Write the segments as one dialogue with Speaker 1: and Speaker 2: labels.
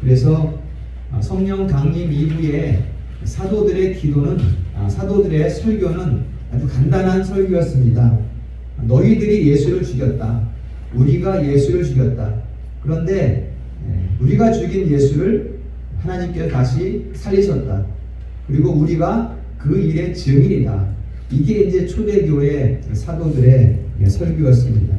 Speaker 1: 그래서 성령 강림 이후에 사도들의 기도는 사도들의 설교는 아주 간단한 설교였습니다. 너희들이 예수를 죽였다. 우리가 예수를 죽였다. 그런데 우리가 죽인 예수를 하나님께서 다시 살리셨다. 그리고 우리가 그 일의 증인이다. 이게 이제 초대교회 사도들의 설교였습니다.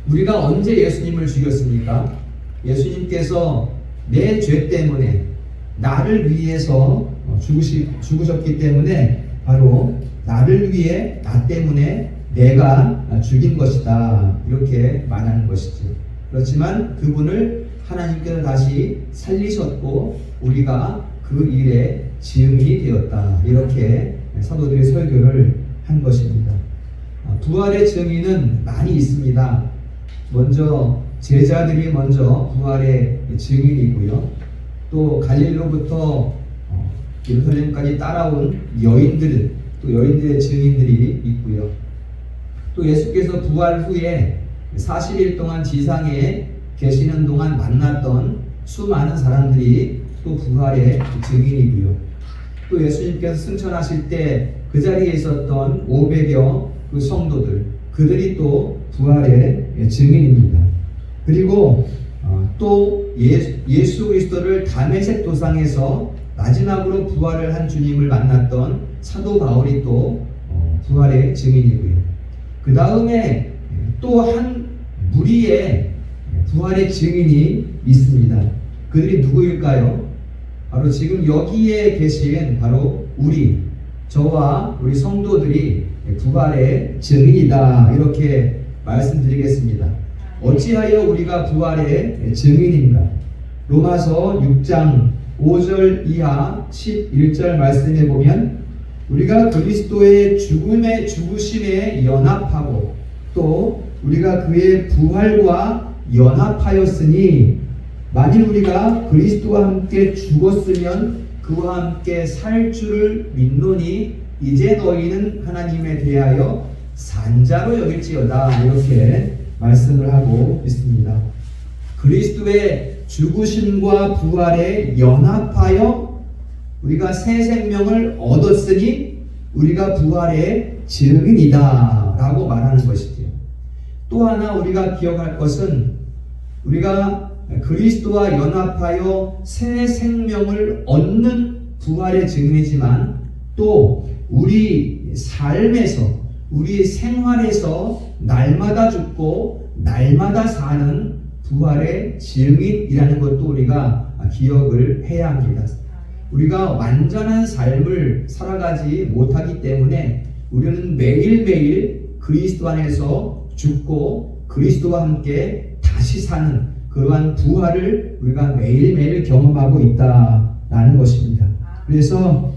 Speaker 1: 우리가 언제 예수님을 죽였습니까? 예수님께서 내 죄 때문에 나를 위해서 죽으셨기 때문에 바로 나를 위해 나 때문에 내가 죽인 것이다. 이렇게 말하는 것이죠. 그렇지만 그분을 하나님께서 다시 살리셨고 우리가 그 일의 증인이 되었다. 이렇게 사도들이 설교를 한 것입니다. 부활의 증인은 많이 있습니다. 먼저 제자들이 먼저 부활의 증인이고요. 또 갈릴리로부터 예루살렘까지 따라온 여인들의 증인들이 있고요. 또 예수께서 부활 후에 40일 동안 지상에 계시는 동안 만났던 수많은 사람들이 또 부활의 증인이고요. 또 예수님께서 승천하실 때 그 자리에 있었던 500여 그 성도들, 그들이 또 부활의 증인입니다. 그리고 또 예수 그리스도를 다메섹 도상에서 마지막으로 부활을 한 주님을 만났던 사도 바울이 또 부활의 증인이고요. 그 다음에 또 한 무리의 부활의 증인이 있습니다. 그들이 누구일까요? 바로 지금 여기에 계신 바로 저와 우리 성도들이 부활의 증인이다. 이렇게 말씀드리겠습니다. 어찌하여 우리가 부활의 증인인가? 로마서 6장 5절 이하 11절 말씀에 보면 우리가 그리스도의 죽으심에 연합하고 또 우리가 그의 부활과 연합하였으니 만일 우리가 그리스도와 함께 죽었으면 그와 함께 살 줄을 믿노니 이제 너희는 하나님에 대하여 산자로 여길지어다. 이렇게 말씀을 하고 있습니다. 그리스도의 죽으심과 부활에 연합하여 우리가 새 생명을 얻었으니 우리가 부활의 증인이다 라고 말하는 것이죠. 또 하나 우리가 기억할 것은 우리가 그리스도와 연합하여 새 생명을 얻는 부활의 증인이지만 또 우리 삶에서 우리 생활에서 날마다 죽고 날마다 사는 부활의 증인이라는 것도 우리가 기억을 해야 합니다. 우리가 완전한 삶을 살아가지 못하기 때문에 우리는 매일매일 그리스도 안에서 죽고 그리스도와 함께 다시 사는 그러한 부활을 우리가 매일매일 경험하고 있다라는 것입니다. 그래서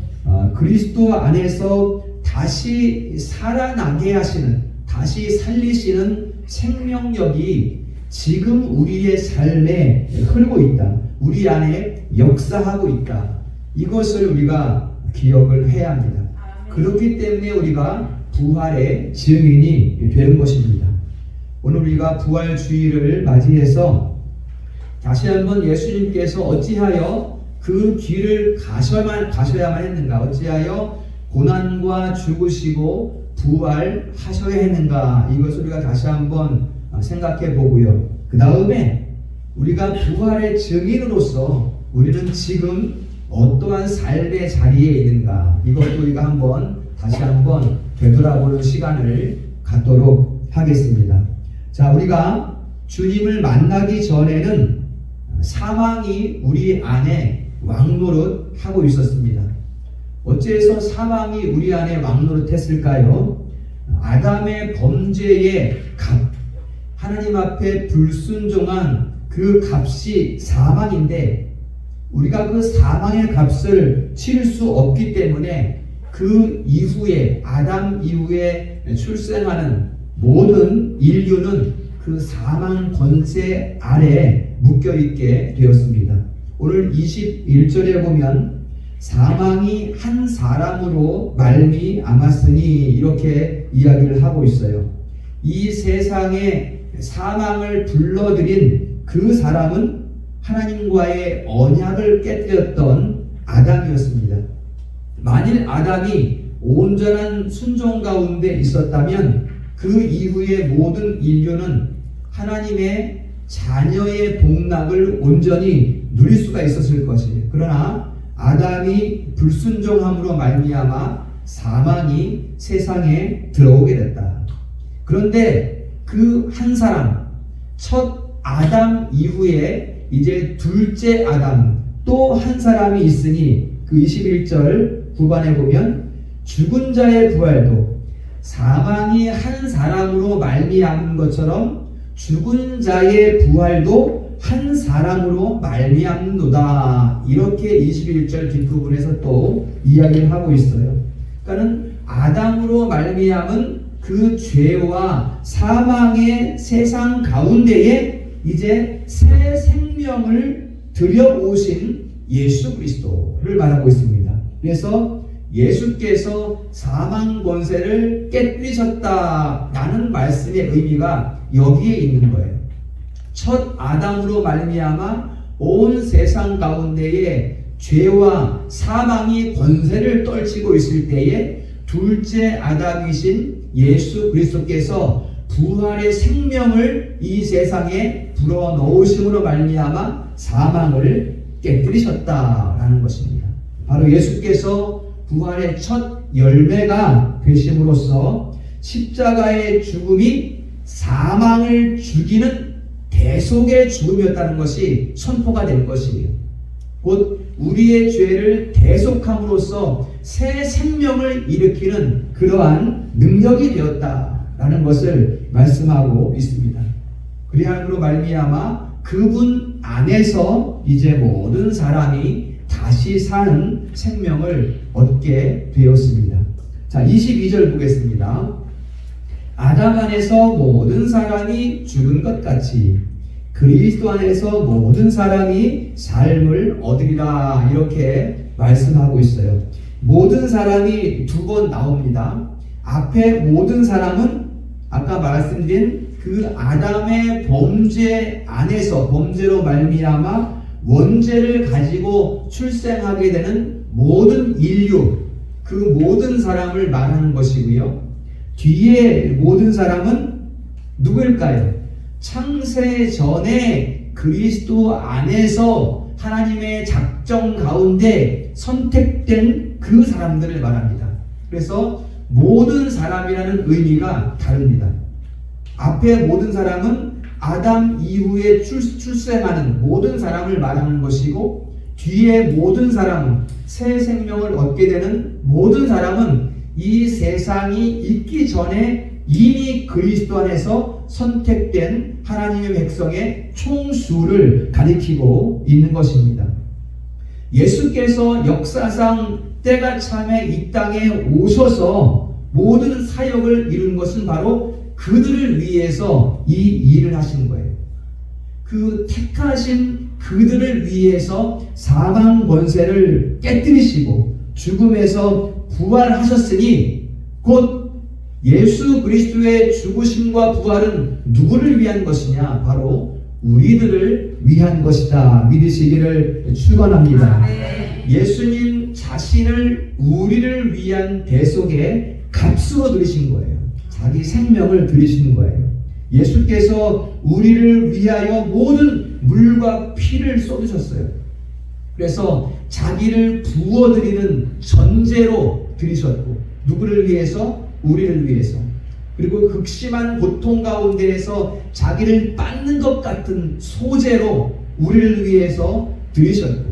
Speaker 1: 그리스도 안에서 다시 살아나게 하시는, 다시 살리시는 생명력이 지금 우리의 삶에 흐르고 있다. 우리 안에 역사하고 있다. 이것을 우리가 기억을 해야 합니다. 그렇기 때문에 우리가 부활의 증인이 되는 것입니다. 오늘 우리가 부활주의를 맞이해서 다시 한번 예수님께서 어찌하여 그 길을 가셔야만 했는가? 어찌하여 고난과 죽으시고 부활하셔야 했는가? 이것을 우리가 다시 한번 생각해 보고요. 그 다음에 우리가 부활의 증인으로서 우리는 지금 어떠한 삶의 자리에 있는가? 이것도 우리가 다시 한번 되돌아보는 시간을 갖도록 하겠습니다. 자, 우리가 주님을 만나기 전에는 사망이 우리 안에 왕노릇하고 있었습니다. 어째서 사망이 우리 안에 왕노릇했을까요? 아담의 범죄의 값, 하나님 앞에 불순종한 그 값이 사망인데 우리가 그 사망의 값을 치를 수 없기 때문에 그 이후에 아담 이후에 출생하는 모든 인류는 그 사망 권세 아래 묶여있게 되었습니다. 오늘 21절에 보면 사망이 한 사람으로 말미암았으니 이렇게 이야기를 하고 있어요. 이 세상에 사망을 불러들인 그 사람은 하나님과의 언약을 깨뜨렸던 아담이었습니다. 만일 아담이 온전한 순종 가운데 있었다면 그 이후의 모든 인류는 하나님의 자녀의 복락을 온전히 누릴 수가 있었을 것이에요. 그러나 아담이 불순종함으로 말미암아 사망이 세상에 들어오게 됐다. 그런데 그 한 사람, 첫 아담 이후에 이제 둘째 아담 또 한 사람이 있으니 그 21절 후반에 보면 죽은 자의 부활도 사망이 한 사람으로 말미암은 것처럼 죽은 자의 부활도 한 사람으로 말미암는도다. 이렇게 21절 뒷부분에서 또 이야기를 하고 있어요. 그러니까는 아담으로 말미암은 그 죄와 사망의 세상 가운데에 이제 새 생명을 들여오신 예수 그리스도를 말하고 있습니다. 그래서 예수께서 사망 권세를 깨뜨리셨다라는 말씀의 의미가 여기에 있는 거예요. 첫 아담으로 말미암아 온 세상 가운데에 죄와 사망이 권세를 떨치고 있을 때에 둘째 아담이신 예수 그리스도께서 부활의 생명을 이 세상에 불어넣으심으로 말미암아 사망을 깨뜨리셨다라는 것입니다. 바로 예수께서 부활의 첫 열매가 되심으로써 십자가의 죽음이 사망을 죽이는 대속의 죽음이었다는 것이 선포가 된 것이에요. 곧 우리의 죄를 대속함으로써 새 생명을 일으키는 그러한 능력이 되었다라는 것을 말씀하고 있습니다. 그리함으로 말미암아 그분 안에서 이제 모든 사람이 다시 사는 생명을 얻게 되었습니다. 자, 22절 보겠습니다. 아담 안에서 모든 사람이 죽은 것 같이 그리스도 안에서 모든 사람이 삶을 얻으리라. 이렇게 말씀하고 있어요. 모든 사람이 두 번 나옵니다. 앞에 모든 사람은 아까 말씀드린 그 아담의 범죄 안에서 범죄로 말미암아 원죄를 가지고 출생하게 되는 모든 인류, 그 모든 사람을 말하는 것이고요. 뒤에 모든 사람은 누구일까요? 창세 전에 그리스도 안에서 하나님의 작정 가운데 선택된 그 사람들을 말합니다. 그래서 모든 사람이라는 의미가 다릅니다. 앞에 모든 사람은 아담 이후에 출생하는 모든 사람을 말하는 것이고, 뒤에 모든 사람은 새 생명을 얻게 되는 모든 사람은 이 세상이 있기 전에 이미 그리스도 안에서 선택된 하나님의 백성의 총수를 가리키고 있는 것입니다. 예수께서 역사상 때가 참에 이 땅에 오셔서 모든 사역을 이룬 것은 바로 그들을 위해서 이 일을 하신 거예요. 그 택하신 그들을 위해서 사망 권세를 깨뜨리시고 죽음에서 부활하셨으니 곧 예수 그리스도의 죽으심과 부활은 누구를 위한 것이냐? 바로 우리들을 위한 것이다. 믿으시기를 축원합니다. 예수님 자신을 우리를 위한 대속의 값으로 들이신 거예요. 자기 생명을 들이신 거예요. 예수께서 우리를 위하여 모든 물과 피를 쏟으셨어요. 그래서 자기를 부어드리는 전제로 들이셨고, 누구를 위해서? 우리를 위해서. 그리고 극심한 고통 가운데에서 자기를 빻는 것 같은 소재로 우리를 위해서 들이셨고,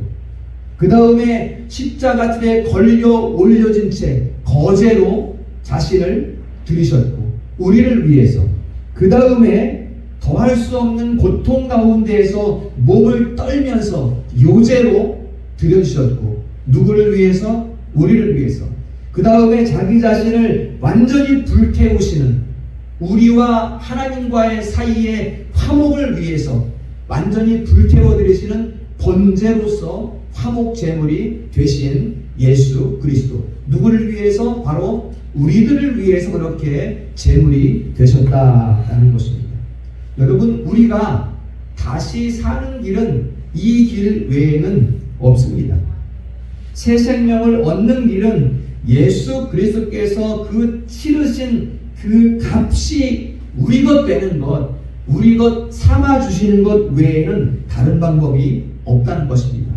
Speaker 1: 그 다음에 십자가틀에 걸려 올려진 채 거제로 자신을 들이셨고, 우리를 위해서. 그 다음에 더할 수 없는 고통 가운데에서 몸을 떨면서 요제로 들여주셨고, 누구를 위해서? 우리를 위해서. 그 다음에 자기 자신을 완전히 불태우시는, 우리와 하나님과의 사이의 화목을 위해서 완전히 불태워드리시는 번제로서 화목 제물이 되신 예수 그리스도, 누구를 위해서? 바로 우리들을 위해서 그렇게 제물이 되셨다라는 것입니다. 여러분, 우리가 다시 사는 길은 이 길 외에는 없습니다. 새 생명을 얻는 길은 예수 그리스도께서 그 치르신 그 값이 우리 것 되는 것, 우리 것 삼아 주시는 것 외에는 다른 방법이 없다는 것입니다.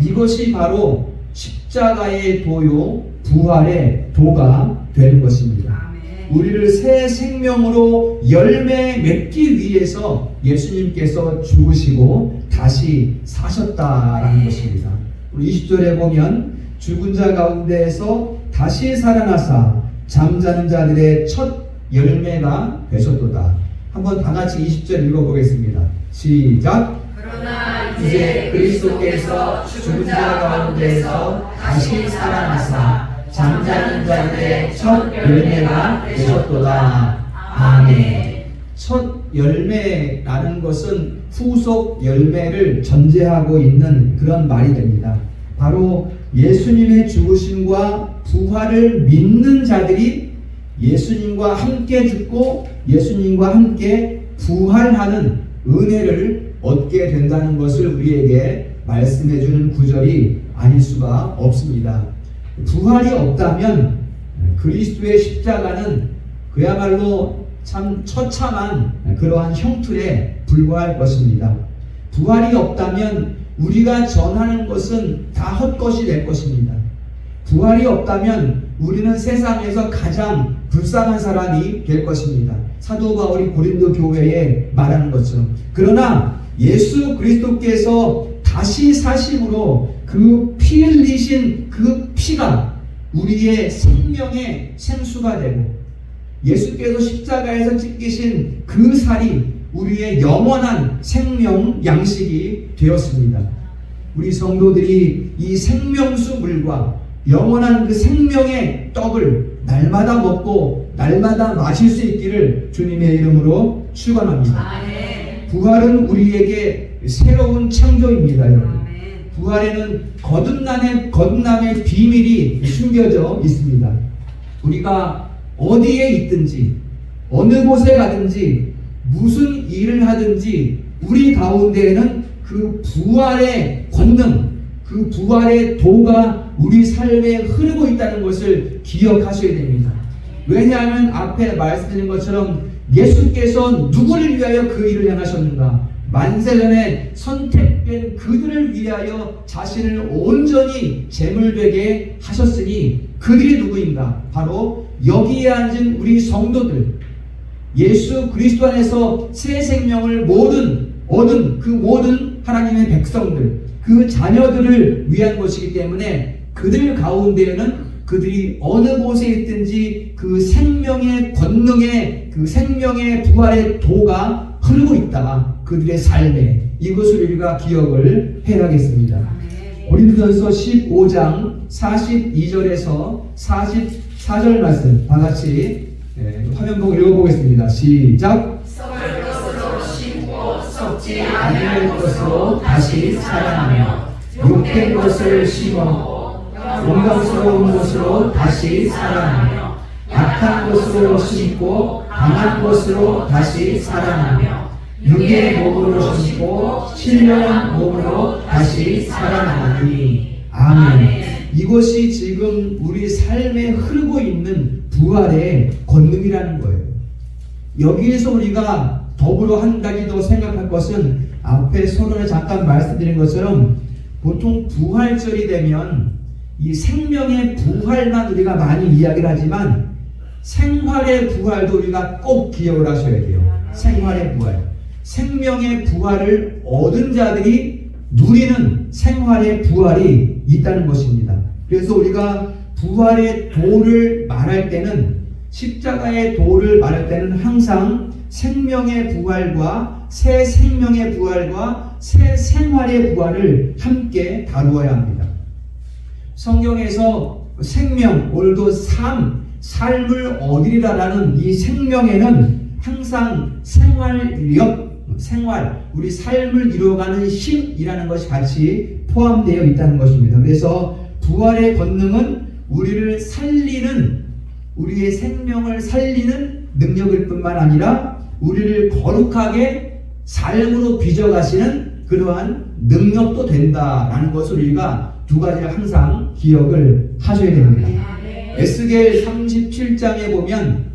Speaker 1: 이것이 바로 십자가의 도요, 부활의 도가 되는 것입니다. 우리를 새 생명으로 열매 맺기 위해서 예수님께서 죽으시고 다시 사셨다라는 것입니다. 20절에 보면 죽은 자 가운데에서 다시 살아나사 잠자는 자들의 첫 열매가 되셨도다. 한번 다 같이 20절 읽어보겠습니다. 시작.
Speaker 2: 그러나 이제 그리스도께서 죽은 자 가운데서 다시 살아나사 잠자는 자들의 첫 열매가 되셨도다. 아멘.
Speaker 1: 첫 열매라는 것은 후속 열매를 전제하고 있는 그런 말이 됩니다. 바로 예수님의 죽으심과 부활을 믿는 자들이 예수님과 함께 죽고 예수님과 함께 부활하는 은혜를 얻게 된다는 것을 우리에게 말씀해 주는 구절이 아닐 수가 없습니다. 부활이 없다면 그리스도의 십자가는 그야말로 참 처참한 그러한 형틀에 불과할 것입니다. 부활이 없다면 우리가 전하는 것은 다 헛것이 될 것입니다. 부활이 없다면 우리는 세상에서 가장 불쌍한 사람이 될 것입니다. 사도 바울이 고린도 교회에 말하는 것처럼. 그러나 예수 그리스도께서 다시 사심으로 그 피 흘리신 그 피가 우리의 생명의 생수가 되고 예수께서 십자가에서 찢기신 그 살이 우리의 영원한 생명 양식이 되었습니다. 우리 성도들이 이 생명수 물과 영원한 그 생명의 떡을 날마다 먹고 날마다 마실 수 있기를 주님의 이름으로 축원합니다. 부활은 우리에게 새로운 창조입니다, 여러분. 부활에는 거듭남의 비밀이 숨겨져 있습니다. 우리가 어디에 있든지 어느 곳에 가든지 무슨 일을 하든지 우리 가운데에는 그 부활의 권능, 그 부활의 도가 우리 삶에 흐르고 있다는 것을 기억하셔야 됩니다. 왜냐하면 앞에 말씀드린 것처럼 예수께서 누구를 위하여 그 일을 행하셨는가? 만세전에 선택된 그들을 위하여 자신을 온전히 제물되게 하셨으니 그들이 누구인가? 바로 여기에 앉은 우리 성도들, 예수 그리스도 안에서 새 생명을 얻은 그 모든 하나님의 백성들, 그 자녀들을 위한 것이기 때문에 그들 가운데에는 그들이 어느 곳에 있든지 그 생명의 권능의 그 생명의 부활의 도가 흐르고 있다. 그들의 삶에 이것을 우리가 기억을 해야겠습니다. 고린도전서 15장 42절에서 44절 말씀 다 같이 화면 보고 읽어보겠습니다. 시작.
Speaker 2: 썩을 것으로 심고 썩지 아니할 것으로 다시 살아나며 욕된 것을 심어 영광스러운 것으로 다시 살아나며 약한 것으로 심고 강한 것으로 다시 살아나며 육의 몸으로 심고 신령한 몸으로 다시 살아나니. 아멘. 이것이 지금 우리 삶에 흐르고 있는 부활의 권능이라는 거예요. 여기에서 우리가 더불어 한 가지 더 생각할 것은 앞에 서론에 잠깐 말씀드린 것처럼 보통 부활절이 되면 이 생명의 부활만 우리가 많이 이야기를 하지만 생활의 부활도 우리가 꼭 기억을 하셔야 돼요. 생활의 부활. 생명의 부활을 얻은 자들이 누리는 생활의 부활이 있다는 것입니다. 그래서 우리가 부활의 도를 말할 때는 십자가의 도를 말할 때는 항상 생명의 부활과 새 생명의 부활과 새 생활의 부활을 함께 다루어야 합니다. 성경에서 생명, 오늘도 삶을 얻으리라라는 이 생명에는 항상 생활, 우리 삶을 이루어가는 힘이라는 것이 같이 포함되어 있다는 것입니다. 그래서 부활의 권능은 우리를 살리는, 우리의 생명을 살리는 능력일 뿐만 아니라 우리를 거룩하게 삶으로 빚어가시는
Speaker 1: 그러한 능력도 된다라는 것을 우리가 두 가지를 항상 기억을 하셔야 됩니다. 에스겔 37장에 보면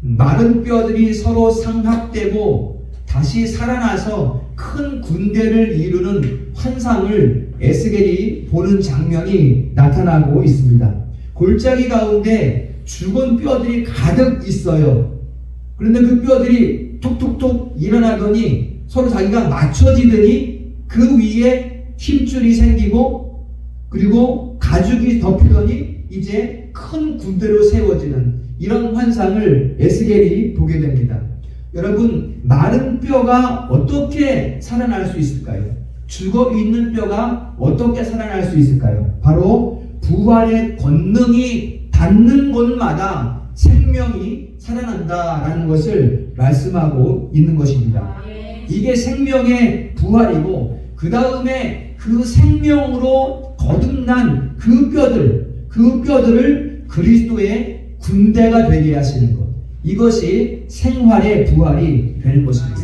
Speaker 1: 마른 뼈들이 서로 상합되고 다시 살아나서 큰 군대를 이루는 환상을 에스겔이 보는 장면이 나타나고 있습니다. 골짜기 가운데 죽은 뼈들이 가득 있어요. 그런데 그 뼈들이 톡톡톡 일어나더니 서로 자기가 맞춰지더니 그 위에 힘줄이 생기고 그리고 가죽이 덮이더니 이제 큰 군대로 세워지는 이런 환상을 에스겔이 보게 됩니다. 여러분, 마른 뼈가 어떻게 살아날 수 있을까요? 죽어 있는 뼈가 어떻게 살아날 수 있을까요? 바로 부활의 권능이 닿는 곳마다 생명이 살아난다라는 것을 말씀하고 있는 것입니다. 이게 생명의 부활이고 그 다음에 그 생명으로 거듭난 그 뼈들을 그리스도의 군대가 되게 하시는 것, 이것이 생활의 부활이 되는 것입니다.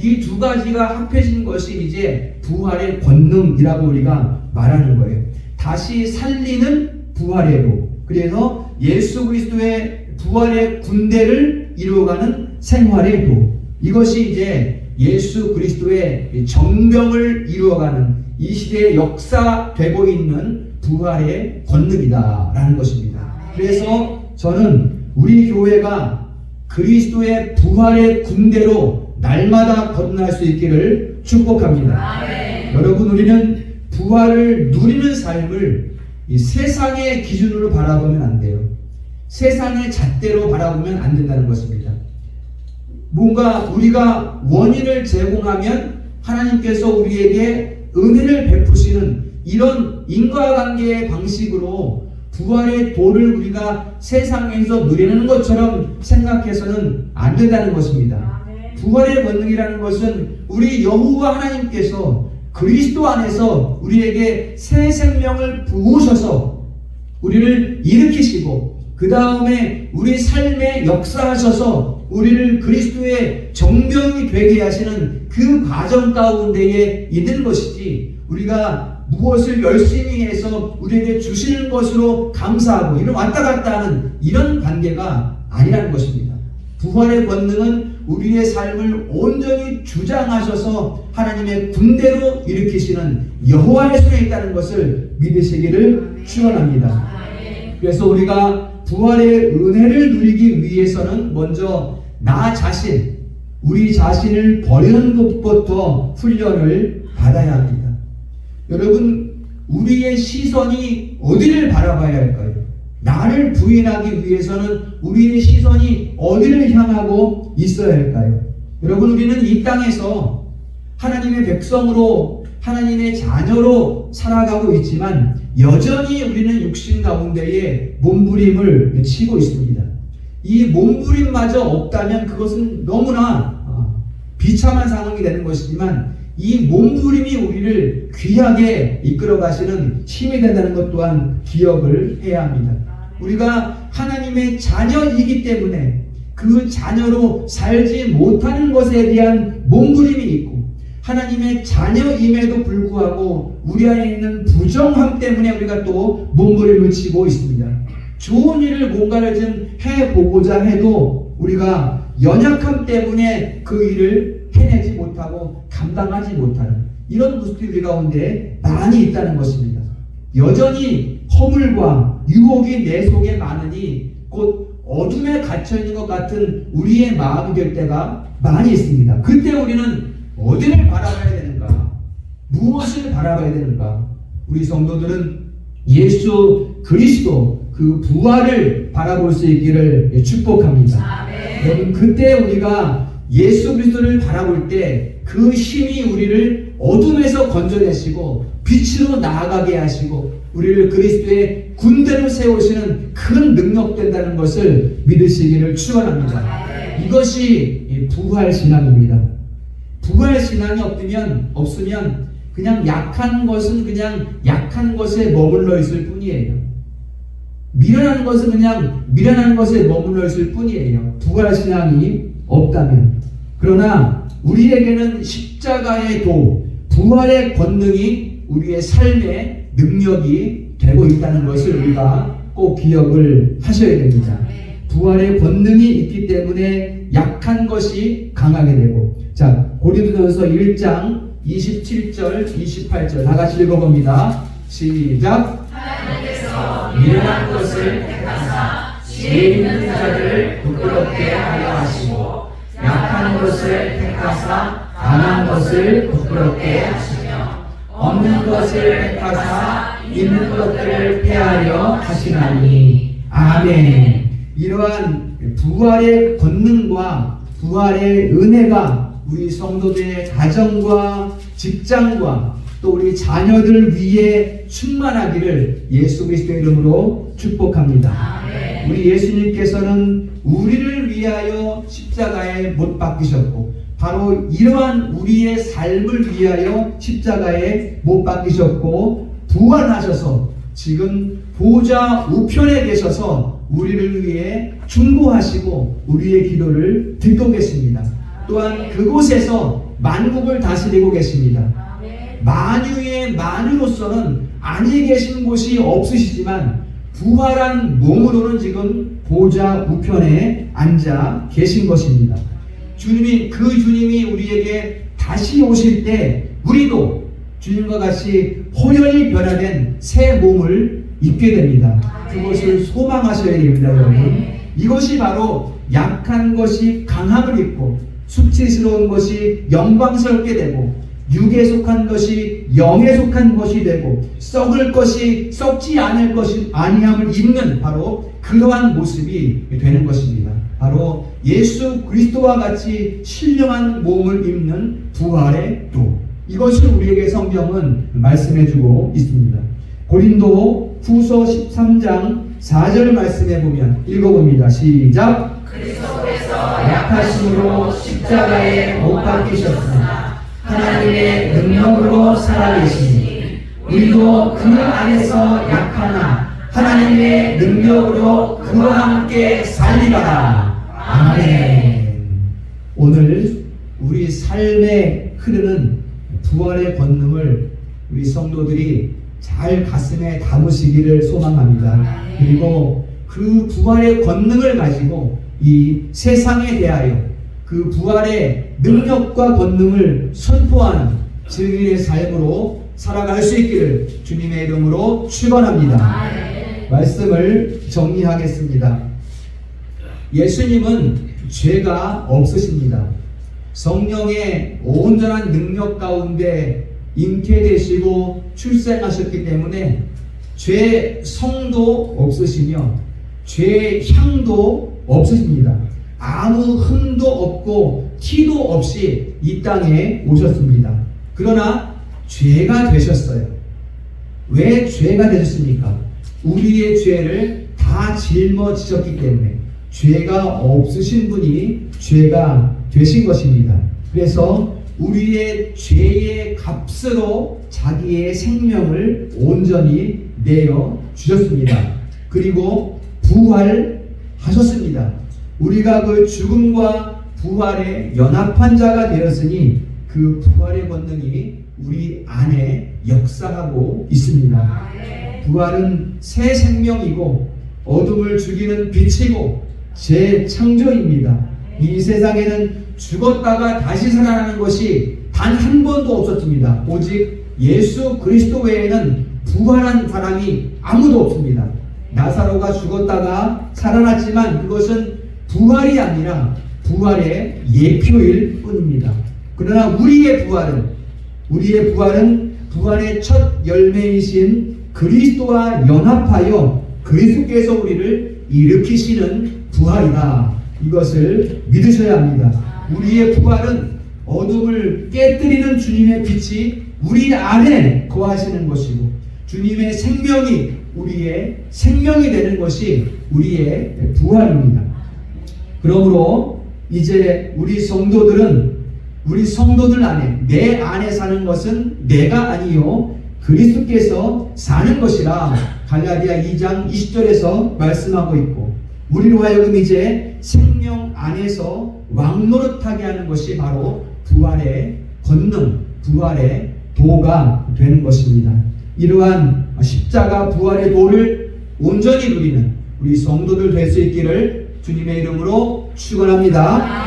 Speaker 1: 이 두 가지가 합해진 것이 이제 부활의 권능이라고 우리가 말하는 거예요. 다시 살리는 부활의 도, 그래서 예수 그리스도의 부활의 군대를 이루어가는 생활의 도, 이것이 이제 예수 그리스도의 정병을 이루어가는 이 시대의 역사되고 있는 부활의 권능이다라는 것입니다. 그래서 저는 우리 교회가 그리스도의 부활의 군대로 날마다 거듭날 수 있기를 축복합니다. 여러분, 우리는 부활을 누리는 삶을 이 세상의 기준으로 바라보면 안 돼요. 세상의 잣대로 바라보면 안 된다는 것입니다. 뭔가 우리가 원인을 제공하면 하나님께서 우리에게 은혜를 베푸시는 이런 인과관계의 방식으로 부활의 도를 우리가 세상에서 누리는 것처럼 생각해서는 안 된다는 것입니다. 부활의 권능이라는 것은 우리 여호와 하나님께서 그리스도 안에서 우리에게 새 생명을 부으셔서 우리를 일으키시고 그 다음에 우리 삶에 역사하셔서 우리를 그리스도의 정병이 되게 하시는 그 과정 가운데에 있는 것이지, 우리가 무엇을 열심히 해서 우리에게 주시는 것으로 감사하고 이런 왔다 갔다 하는 이런 관계가 아니라는 것입니다. 부활의 권능은 우리의 삶을 온전히 주장하셔서 하나님의 군대로 일으키시는 여호와의 손에 있다는 것을 믿으시기를 축원합니다. 그래서 우리가 부활의 은혜를 누리기 위해서는 먼저 나 자신, 우리 자신을 버리는 것부터 훈련을 받아야 합니다. 여러분, 우리의 시선이 어디를 바라봐야 할까요? 나를 부인하기 위해서는 우리의 시선이 어디를 향하고 있어야 할까요? 여러분, 우리는 이 땅에서 하나님의 백성으로, 하나님의 자녀로 살아가고 있지만 여전히 우리는 육신 가운데에 몸부림을 치고 있습니다. 이 몸부림마저 없다면 그것은 너무나 비참한 상황이 되는 것이지만 이 몸부림이 우리를 귀하게 이끌어 가시는 힘이 된다는 것 또한 기억을 해야 합니다. 우리가 하나님의 자녀이기 때문에 그 자녀로 살지 못하는 것에 대한 몸부림이 있고, 하나님의 자녀임에도 불구하고 우리 안에 있는 부정함 때문에 우리가 또 몸부림을 치고 있습니다. 좋은 일을 뭔가를 좀 해보고자 해도 우리가 연약함 때문에 그 일을 해내지 못하고 감당하지 못하는 이런 모습이 우리 가운데 많이 있다는 것입니다. 여전히 허물과 유혹이 내 속에 많으니 곧 어둠에 갇혀있는 것 같은 우리의 마음이 될 때가 많이 있습니다. 그때 우리는 어디를 바라봐야 되는가? 무엇을 바라봐야 되는가? 우리 성도들은 예수 그리스도 그 부활을 바라볼 수 있기를 축복합니다. 여러분, 그때 우리가 예수 그리스도를 바라볼 때 그 힘이 우리를 어둠에서 건져내시고 빛으로 나아가게 하시고 우리를 그리스도의 군대로 세우시는 큰 능력 된다는 것을 믿으시기를 축원합니다. 이것이 부활 신앙입니다. 부활 신앙이 없으면 그냥 약한 것은 그냥 약한 것에 머물러 있을 뿐이에요. 미련한 것은 그냥 미련한 것에 머물러 있을 뿐이에요. 부활 신앙이 없다면. 그러나 우리에게는 십자가의 도, 부활의 권능이 우리의 삶의 능력이 되고 있다는 것을 우리가 꼭 기억을 하셔야 됩니다. 부활의 권능이 있기 때문에 약한 것이 강하게 되고, 자, 고린도전서 1장 27절 28절 다 같이 읽어봅니다. 시작.
Speaker 2: 하나님께서 미련한 것을 택하사 지혜 있는 자들을 부끄럽게 하려 하시고 약한 것을 택하사 강한 것을 부끄럽게 하시며 없는 것을 택하사 있는 것들을 폐하려 하시나니.
Speaker 1: 아멘. 이러한 부활의 권능과 부활의 은혜가 우리 성도들의 가정과 직장과 또 우리 자녀들 위에 충만하기를 예수 그리스도의 이름으로 축복합니다.
Speaker 2: 아멘.
Speaker 1: 우리 예수님께서는 우리를 위하여 십자가에 못 박히셨고, 바로 이러한 우리의 삶을 위하여 십자가에 못 박히셨고 부활하셔서 지금 보좌 우편에 계셔서 우리를 위해 중보하시고 우리의 기도를 듣고 계십니다. 또한 그곳에서 만국을 다스리고 계십니다. 만유의 만유로서는 안위 계신 곳이 없으시지만 부활한 몸으로는 지금 보좌 우편에 앉아 계신 것입니다. 주님이 우리에게 다시 오실 때 우리도 주님과 같이 호련히 변화된 새 몸을 입게 됩니다. 그것을 소망하셔야 됩니다, 여러분. 이것이 바로 약한 것이 강함을 입고 수치스러운 것이 영광스럽게 되고 육에 속한 것이 영에 속한 것이 되고 썩을 것이 썩지 않을 것이 아니함을 입는 바로 그러한 모습이 되는 것입니다. 바로 예수 그리스도와 같이 신령한 몸을 입는 부활의 도. 이것을 우리에게 성경은 말씀해 주고 있습니다. 고린도 후서 13장 4절 말씀해 보면 읽어봅니다. 시작.
Speaker 2: 그리스도께서 약하심으로 십자가에 못 박히셨으나 하나님의 능력으로 살아계시니 우리도 그 안에서 약하나 하나님의 능력으로 그와 함께 살리라. 아멘.
Speaker 1: 오늘 우리 삶에 흐르는 부활의 권능을 우리 성도들이 잘 가슴에 담으시기를 소망합니다. 그리고 그 부활의 권능을 가지고 이 세상에 대하여 그 부활의 능력과 권능을 선포하는 증인의 삶으로 살아갈 수 있기를 주님의 이름으로 축원합니다. 말씀을 정리하겠습니다. 예수님은 죄가 없으십니다. 성령의 온전한 능력 가운데 잉태되시고 출생하셨기 때문에 죄 성도 없으시며 죄 향도 없으십니다. 아무 흠도 없고 티도 없이 이 땅에 오셨습니다. 그러나 죄가 되셨어요. 왜 죄가 되셨습니까? 우리의 죄를 다 짊어지셨기 때문에 죄가 없으신 분이 죄가 되신 것입니다. 그래서 우리의 죄의 값으로 자기의 생명을 온전히 내어 주셨습니다. 그리고 부활하셨습니다. 우리가 그 죽음과 부활의 연합한 자가 되었으니 그 부활의 권능이 우리 안에 역사하고 있습니다. 부활은 새 생명이고 어둠을 죽이는 빛이고 재창조입니다. 이 세상에는 죽었다가 다시 살아나는 것이 단 한 번도 없었습니다. 오직 예수 그리스도 외에는 부활한 사람이 아무도 없습니다. 나사로가 죽었다가 살아났지만 그것은 부활이 아니라 부활의 예표일 뿐입니다. 그러나 우리의 부활은 부활의 첫 열매이신 그리스도와 연합하여 그리스도께서 우리를 일으키시는 부활이다. 이것을 믿으셔야 합니다. 우리의 부활은 어둠을 깨뜨리는 주님의 빛이 우리 안에 거하시는 것이고 주님의 생명이 우리의 생명이 되는 것이 우리의 부활입니다. 그러므로 이제 우리 성도들 안에 내 안에 사는 것은 내가 아니요 그리스도께서 사는 것이라 갈라디아 2장 20절에서 말씀하고 있고 우리로 하여금 이제 생명 안에서 왕노릇하게 하는 것이 바로 부활의 권능, 부활의 도가 되는 것입니다. 이러한 십자가 부활의 도를 온전히 누리는 우리 성도들 될 수 있기를 주님의 이름으로 축원합니다.